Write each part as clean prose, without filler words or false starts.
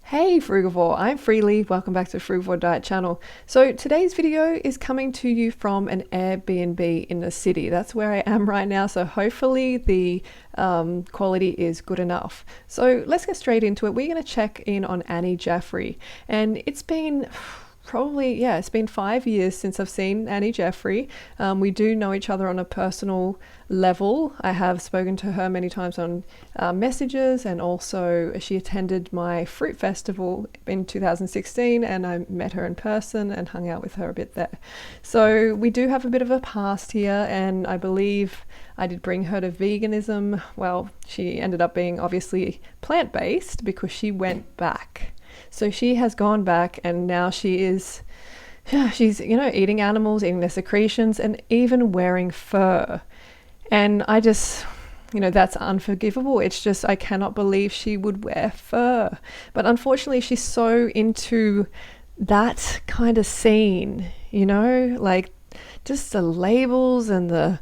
Hey Frugivore, I'm Freelee. Welcome back to the Frugivore Diet channel. So today's video is coming to you from an Airbnb in the city. That's where I am right now, so hopefully the quality is good enough. So let's get straight into it. We're going to check in on Annie Jaffrey, and it's been it's been 5 years since I've seen Annie Jaffrey. We do know each other on a personal level. I have spoken to her many times on messages, and also she attended my fruit festival in 2016 and I met her in person and hung out with her a bit there. So we do have a bit of a past here, and I believe I did bring her to veganism. Well, she ended up being obviously plant-based because she went back. So she has gone back, and now she's eating animals, eating their secretions, and even wearing fur. And I just, that's unforgivable. It's just, I cannot believe she would wear fur. But unfortunately, she's so into that kind of scene, like just the labels and the,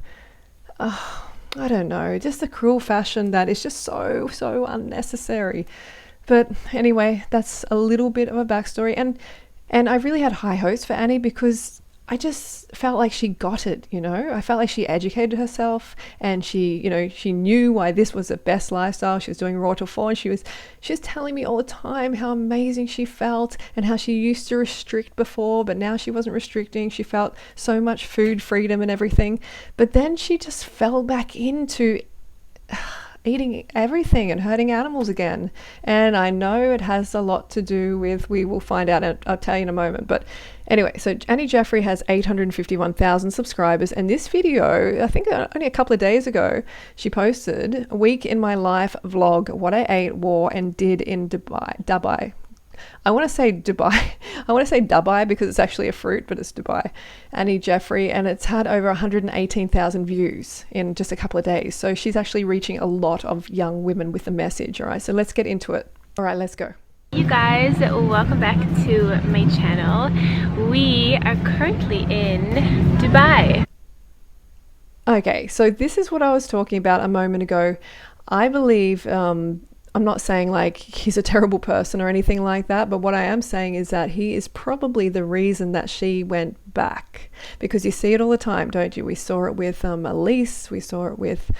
I don't know, just the cruel fashion that is just so unnecessary. But anyway, that's a little bit of a backstory. And I really had high hopes for Annie because I just felt like she got it, I felt like she educated herself, and she knew why this was the best lifestyle. She was doing raw till 4, and she was telling me all the time how amazing she felt and how she used to restrict before, but now she wasn't restricting. She felt so much food freedom and everything. But then she just fell back into eating everything and hurting animals again. And I know it has a lot to do with, we will find out, I'll tell you in a moment. But anyway, so Annie Jaffrey has 851,000 subscribers, and this video, I think only a couple of days ago, she posted a week in my life vlog, what I ate, wore, and did in Dubai. I want to say Dubai. I want to say Dubai because it's actually a fruit, but it's Dubai. Annie Jaffrey, and it's had over 118,000 views in just a couple of days. So she's actually reaching a lot of young women with the message. All right, so let's get into it. All right, let's go. You guys, welcome back to my channel. We are currently in Dubai. Okay, so this is what I was talking about a moment ago. I believe I'm not saying like he's a terrible person or anything like that, but what I am saying is that he is probably the reason that she went back, because you see it all the time, don't you? We saw it with Elise, we saw it with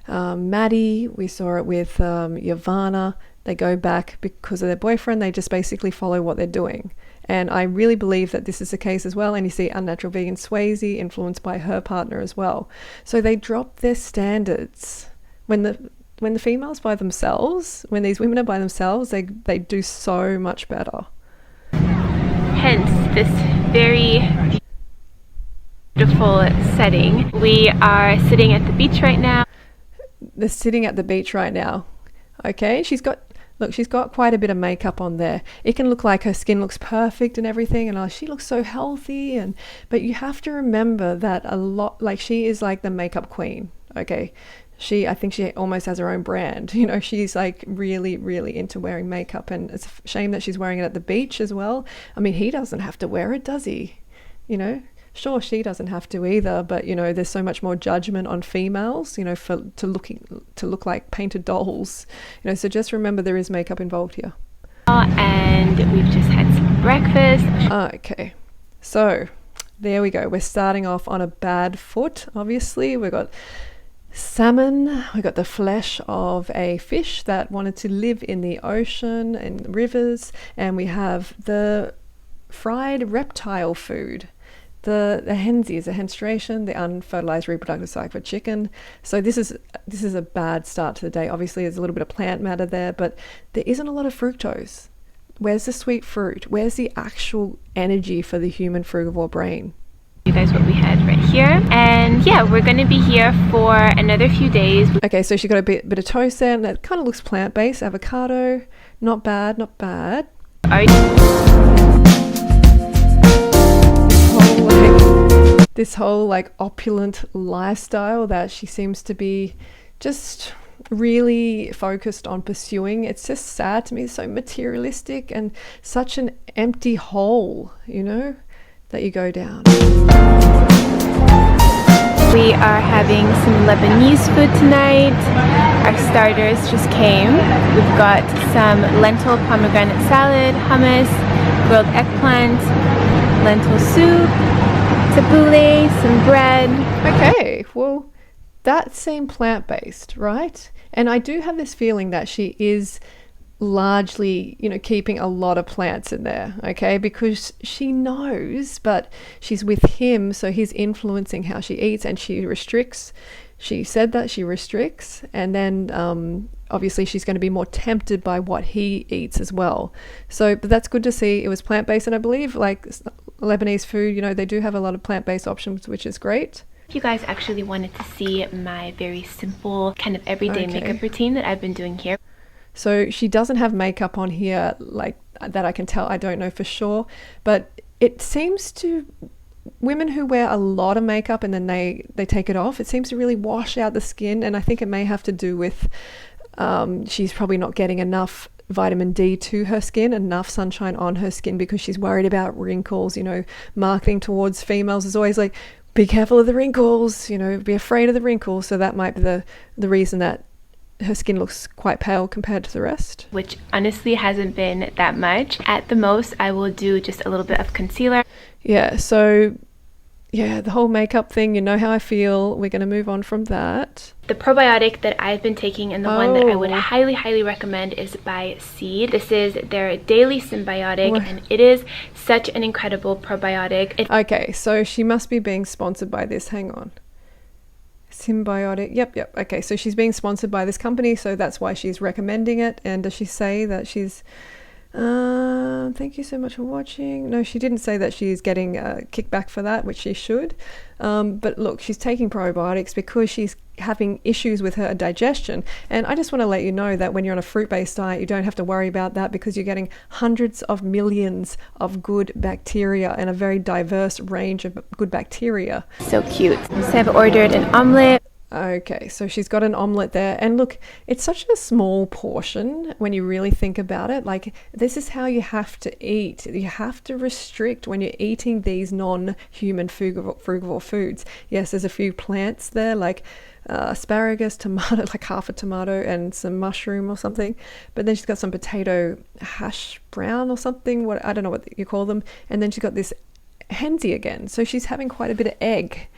Maddie, we saw it with Yavanna. They go back because of their boyfriend. They just basically follow what they're doing. And I really believe that this is the case as well. And you see Unnatural Vegan Swayze influenced by her partner as well. So they drop their standards. When the females by themselves, when these women are by themselves, they do so much better. Hence this very beautiful setting. We are sitting at the beach right now. They're sitting at the beach right now. Okay, she's got quite a bit of makeup on there. It can look like her skin looks perfect and everything, and she looks so healthy, but you have to remember that a lot, like, she is like the makeup queen, okay? I think she almost has her own brand. She's like really, really into wearing makeup, and it's a shame that she's wearing it at the beach as well. I mean, he doesn't have to wear it, does he? Sure, she doesn't have to either, but there's so much more judgment on females, to look like painted dolls. So just remember there is makeup involved here. And we've just had some breakfast. Okay, so there we go. We're starting off on a bad foot. Obviously, we've got salmon, we got the flesh of a fish that wanted to live in the ocean and rivers, and we have the fried reptile food, the hensies, the henstration, the unfertilized reproductive cycle for chicken. So this is a bad start to the day. Obviously there's a little bit of plant matter there, but there isn't a lot of fructose. Where's the sweet fruit? Where's the actual energy for the human frugivore brain? You guys, what we had right here, and yeah, we're going to be here for another few days. Okay, so she got a bit of toast there, and it kind of looks plant-based. Avocado, not bad. This whole like opulent lifestyle that she seems to be just really focused on pursuing, it's just sad to me. It's so materialistic and such an empty hole, that you go down. We are having some Lebanese food tonight. Our starters just came. We've got some lentil pomegranate salad, hummus, grilled eggplant, lentil soup, tabbouleh, some bread. Okay, well, that seemed plant-based, right? And I do have this feeling that she is largely, you know, keeping a lot of plants in there, okay, because she knows, but she's with him, so he's influencing how she eats, and she restricts. She said that she restricts, and then obviously she's going to be more tempted by what he eats as well. So, but that's good to see. It was plant-based, and I believe like Lebanese food, you know, they do have a lot of plant-based options, which is great. If you guys actually wanted to see my very simple kind of everyday makeup routine that I've been doing here. So she doesn't have makeup on here like that, I can tell. I don't know for sure, but it seems to, women who wear a lot of makeup and then they take it off, it seems to really wash out the skin. And I think it may have to do with she's probably not getting enough vitamin D to her skin, enough sunshine on her skin, because she's worried about wrinkles. You know, marketing towards females is always like, be careful of the wrinkles, you know, be afraid of the wrinkles. So that might be the reason that her skin looks quite pale compared to the rest. Which honestly hasn't been that much. At the most, I will do just a little bit of concealer. Yeah, so yeah, the whole makeup thing, you know how I feel. We're going to move on from that. The probiotic that I've been taking and the one that I would highly recommend is by Seed. This is their daily symbiotic, and it is such an incredible probiotic. Okay, so she must be being sponsored by this. Hang on. Symbiotic. Yep. Okay, so she's being sponsored by this company, so that's why she's recommending it. And does she say that she's thank you so much for watching? No, she didn't say that she's getting a kickback for that, which she should. But look, she's taking probiotics because she's having issues with her digestion. And I just want to let you know that when you're on a fruit-based diet, you don't have to worry about that, because you're getting hundreds of millions of good bacteria and a very diverse range of good bacteria. So cute. So I've ordered an omelet. Okay, so she's got an omelet there, and look, it's such a small portion when you really think about it. Like, this is how you have to eat. You have to restrict when you're eating these non-human frugivore foods. Yes, there's a few plants there, like asparagus, tomato, like half a tomato, and some mushroom or something. But then she's got some potato hash brown or something. What, I don't know what you call them. And then she's got this hensy again. So she's having quite a bit of egg.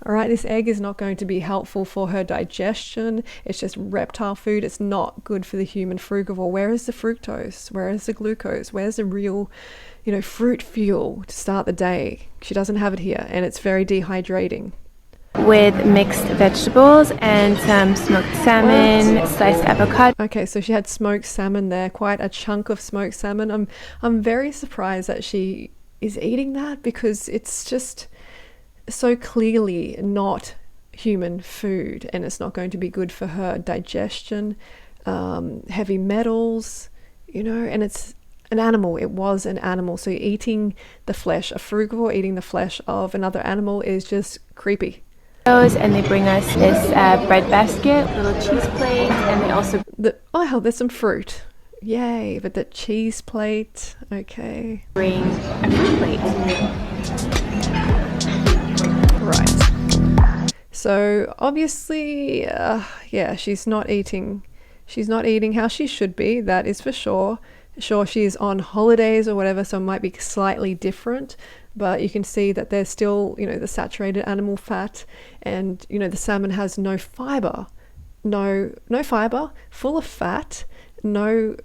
All right, this egg is not going to be helpful for her digestion. It's just reptile food. It's not good for the human frugivore. Where is the fructose? Where is the glucose? Where's the real, you know, fruit fuel to start the day? She doesn't have it here, and it's very dehydrating. With mixed vegetables and some smoked salmon, sliced avocado. Okay, so she had smoked salmon there, quite a chunk of smoked salmon. I'm very surprised that she is eating that, because it's just so clearly not human food, and it's not going to be good for her digestion. Heavy metals, you know, and it's an animal. It was an animal, so eating the flesh, a frugivore eating the flesh of another animal is just creepy. And they bring us this bread basket, little cheese plate, and they also oh, there's some fruit. Yay, but the cheese plate, okay. Bring a fruit plate. Right. So obviously, yeah, she's not eating how she should be. That is for sure. Sure, she's on holidays or whatever, so it might be slightly different. But you can see that there's still, you know, the saturated animal fat, and you know the salmon has no fiber, no fiber, full of fat, no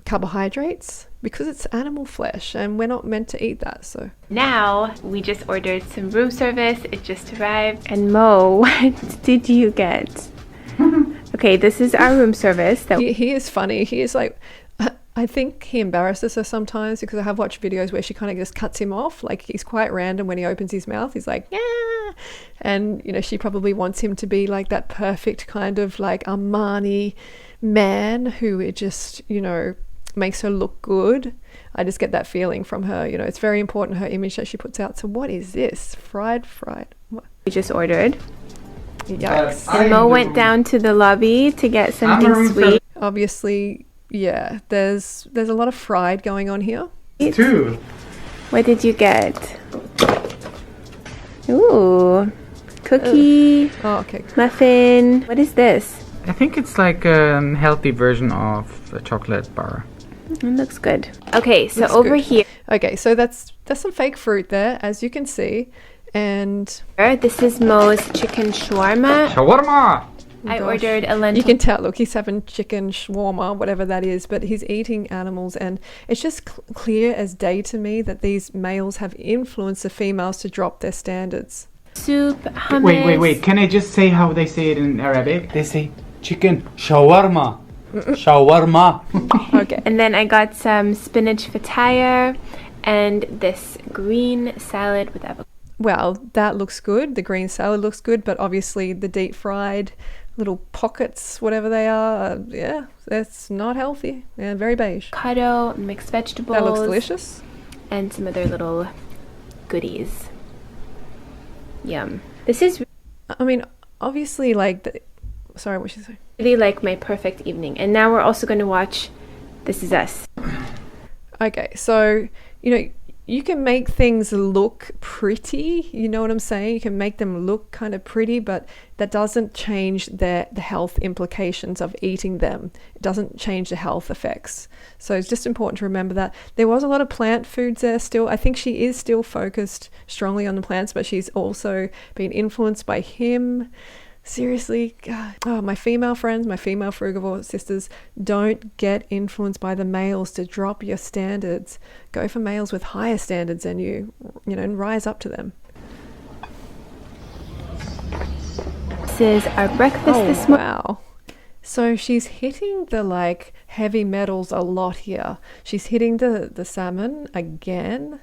carbohydrates, because it's animal flesh and we're not meant to eat that. So now we just ordered some room service. It just arrived. And Mo, what did you get? Okay, this is our room service. He is funny. He is like, I think he embarrasses her sometimes, because I have watched videos where she kind of just cuts him off. Like, he's quite random when he opens his mouth. He's like, yeah. And, you know, she probably wants him to be like that perfect kind of like Armani man who it just, you know, makes her look good. I just get that feeling from her. You know, it's very important, her image that she puts out. So what is this? Fried. What? We just ordered. Yikes. And Mo went down to the lobby to get something sweet. Obviously, yeah, there's a lot of fried going on here. What did you get? Ooh, cookie, Oh, okay. muffin. What is this? I think it's like a healthy version of a chocolate bar. It looks good. Okay, so Looks over good. here, Okay, so that's some fake fruit there, as you can see. And this is Mo's chicken shawarma. Shawarma! I gosh. ordered a lentil. you can tell, look, he's having chicken shawarma, whatever that is, but he's eating animals, and it's just clear as day to me that these males have influenced the females to drop their standards. Soup, hummus. Wait. Can I just say how they say it in Arabic? They say chicken shawarma. Shawarma. Okay. And then I got some spinach fataya and this green salad with avocado. Well, that looks good. The green salad looks good, but obviously the deep fried little pockets, whatever they are, yeah, that's not healthy. Yeah, very beige. Avocado, mixed vegetables. That looks delicious. And some other little goodies. Yum. This is I mean, obviously, like, sorry, what should I say? really like my perfect evening. And now we're also going to watch This Is Us. Okay, so, you can make things look pretty, you know what I'm saying? You can make them look kind of pretty, but that doesn't change the health implications of eating them. It doesn't change the health effects. So it's just important to remember that. There was a lot of plant foods there still. I think she is still focused strongly on the plants, but she's also been influenced by him. Seriously, God. Oh, my female friends, my female Frugivore sisters, don't get influenced by the males to drop your standards. Go for males with higher standards than you, and rise up to them. This is our breakfast this morning. Wow. So she's hitting the heavy metals a lot here. She's hitting the salmon again.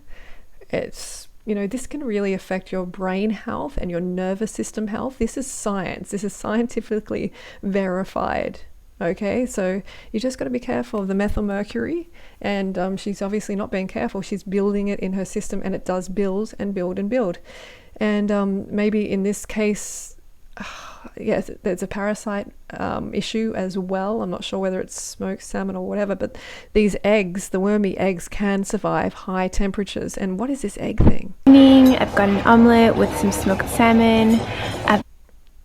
It's this can really affect your brain health and your nervous system health. This is science. This is scientifically verified. Okay, so you just got to be careful of the methylmercury, and she's obviously not being careful. She's building it in her system, and it does build and build and build. And maybe in this case, yes, there's a parasite issue as well. I'm not sure whether it's smoked salmon or whatever, but these eggs, the wormy eggs, can survive high temperatures. And what is this egg thing? I've got an omelette with some smoked salmon.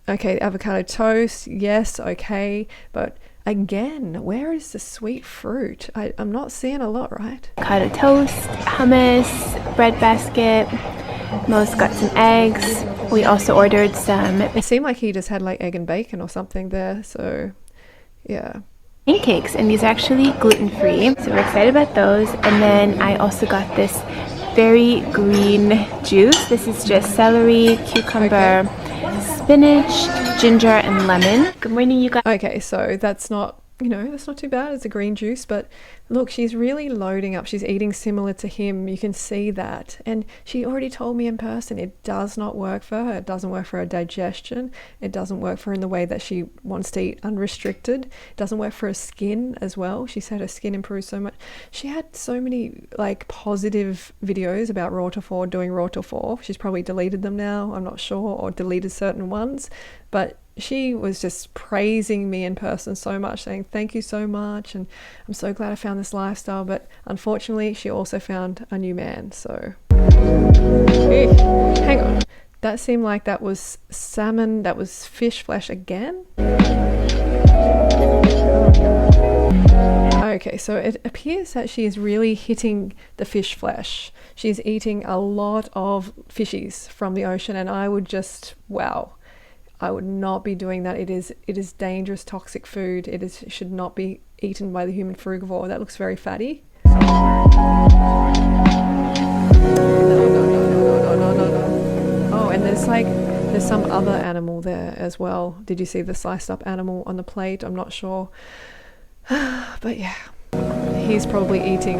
Okay, avocado toast, yes, okay, but again, where is the sweet fruit? I'm not seeing a lot, right? Avocado toast, hummus, bread basket. Mo's got some eggs. We also ordered some It seemed like he just had egg and bacon or something there, so yeah. pancakes, and these are actually gluten-free, so we're excited about those. And then I also got this very green juice. This is just celery, cucumber, spinach, ginger, and lemon. Good morning, you guys. Okay, so that's not, that's not too bad. It's a green juice, but look, she's really loading up. She's eating similar to him. You can see that. And she already told me in person it does not work for her. It doesn't work for her digestion. It doesn't work for her in the way that she wants to eat unrestricted. It doesn't work for her skin as well. She said her skin improves so much. She had so many positive videos about raw to 4, doing raw to 4. She's probably deleted them now, I'm not sure, or deleted certain ones. But she was just praising me in person so much, saying thank you so much, and I'm so glad I found this lifestyle. But unfortunately, she also found a new man. So hang on, that seemed like that was salmon, that was fish flesh again. Okay, so it appears that she is really hitting the fish flesh. She's eating a lot of fishies from the ocean, and I would just, wow, I would not be doing that. It is dangerous, toxic food. It should not be eaten by the human frugivore. That looks very fatty. No. Oh, and there's some other animal there as well. Did you see the sliced up animal on the plate? I'm not sure. But yeah, he's probably eating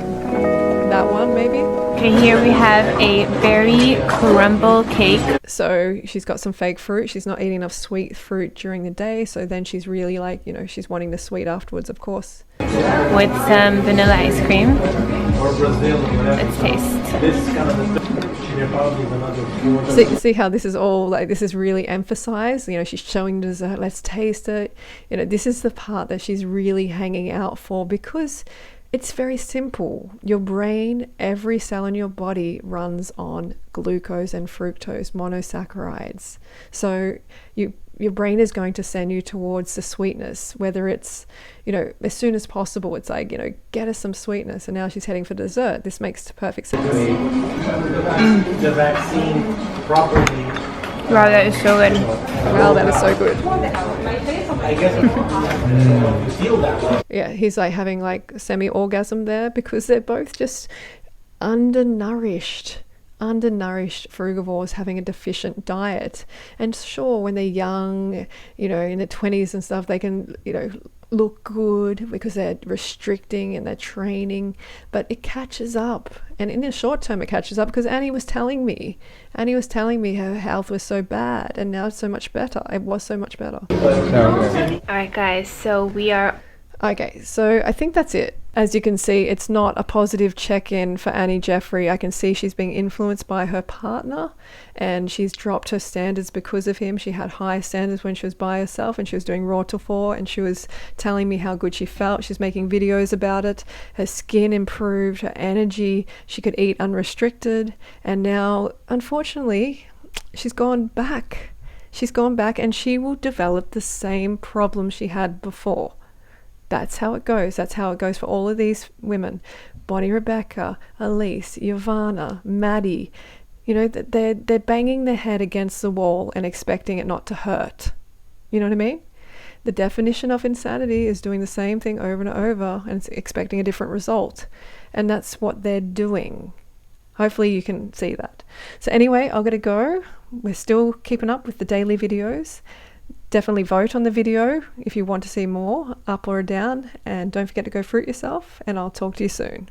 that one maybe. Okay, here we have a berry crumble cake. So she's got some fake fruit. She's not eating enough sweet fruit during the day, so then she's really she's wanting the sweet afterwards, of course. With some vanilla ice cream. Let's taste. See how this is all this is really emphasized. She's showing dessert. Let's taste it. This is the part that she's really hanging out for, because It's very simple. Your brain, every cell in your body runs on glucose and fructose, monosaccharides. So your brain is going to send you towards the sweetness, whether it's, as soon as possible, it's like, get us some sweetness. And now she's heading for dessert. This makes perfect sense. The vaccine properly. Wow, that is so good. Wow, that is so good. I guess you feel that way. Yeah, he's like having like semi-orgasm there because they're both just undernourished frugivores having a deficient diet. And sure, when they're young, in their 20s and stuff, they can, look good because they're restricting and they're training, but it catches up. And in the short term, it catches up because Annie was telling me her health was so bad, and now it's so much better. It was so much better. Alright guys, so we are... Okay, so I think that's it. As you can see, it's not a positive check-in for Annie Jaffrey. I can see she's being influenced by her partner and she's dropped her standards because of him. She had high standards when she was by herself and she was doing Raw to 4, and she was telling me how good she felt. She's making videos about it. Her skin improved, her energy, she could eat unrestricted, and now, unfortunately, she's gone back. She's gone back and she will develop the same problem she had before. That's how it goes. That's how it goes for all of these women. Bonnie Rebecca, Elise, Yvonne, Maddie. They're banging their head against the wall and expecting it not to hurt. You know what I mean? The definition of insanity is doing the same thing over and over and expecting a different result. And that's what they're doing. Hopefully you can see that. So anyway, I've got to go. We're still keeping up with the daily videos. Definitely vote on the video if you want to see more, up or down, and don't forget to go fruit yourself, and I'll talk to you soon.